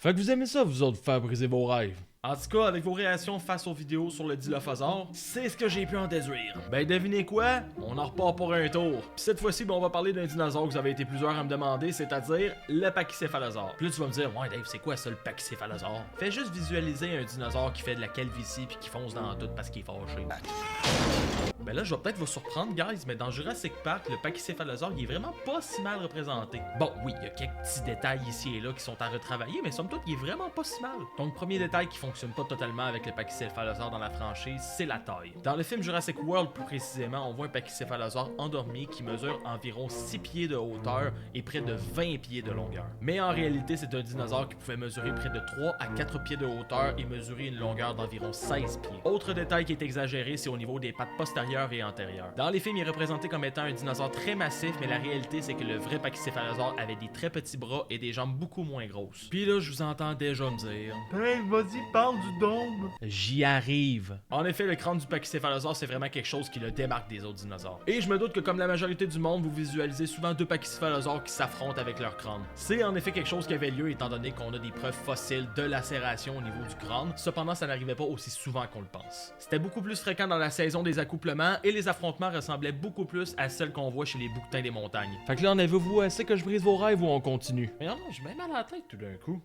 Fait que vous aimez ça, vous autres, faire briser vos rêves? En tout cas, avec vos réactions face aux vidéos sur le Dilophosaure, c'est ce que j'ai pu en déduire. Ben devinez quoi? On en repart pour un tour. Puis cette fois-ci, on va parler d'un dinosaure que vous avez été plusieurs à me demander, c'est-à-dire le pachycéphalosaure. Puis là, tu vas me dire, ouais Dave, c'est quoi ça le pachycéphalosaure? Fais juste visualiser un dinosaure qui fait de la calvitie puis qui fonce dans tout parce qu'il est fâché. Ben là, je vais peut-être vous surprendre, guys, mais dans Jurassic Park, le pachycéphalosaure, il est vraiment pas si mal représenté. Bon, oui, il y a quelques petits détails ici et là qui sont à retravailler, mais somme toute, il est vraiment pas si mal. Donc, premier détail qui fonctionne pas totalement avec le pachycéphalosaure dans la franchise, c'est la taille. Dans le film Jurassic World, plus précisément, on voit un pachycéphalosaure endormi qui mesure environ 6 pieds de hauteur et près de 20 pieds de longueur. Mais en réalité, c'est un dinosaure qui pouvait mesurer près de 3 à 4 pieds de hauteur et mesurer une longueur d'environ 16 pieds. Autre détail qui est exagéré, c'est au niveau des pattes postérieures et antérieures. Dans les films, il est représenté comme étant un dinosaure très massif, mais la réalité, c'est que le vrai pachycéphalosaure avait des très petits bras et des jambes beaucoup moins grosses. Puis là, je vous entends déjà me dire... Hey, vas-y, parle du dôme. J'y arrive. En effet, le crâne du pachycéphalosaure, c'est vraiment quelque chose qui le démarque des autres dinosaures. Et je me doute que comme la majorité du monde, vous visualisez souvent deux pachycéphalosaures qui s'affrontent avec leur crâne. C'est en effet quelque chose qui avait lieu étant donné qu'on a des preuves fossiles de lacération au niveau du crâne, cependant ça n'arrivait pas aussi souvent qu'on le pense. C'était beaucoup plus fréquent dans la saison des accouplements et les affrontements ressemblaient beaucoup plus à celles qu'on voit chez les bouquetins des montagnes. Fait que là, en avez-vous assez que je brise vos rêves ou on continue? Mais non, j'ai même mal à la tête tout d'un coup.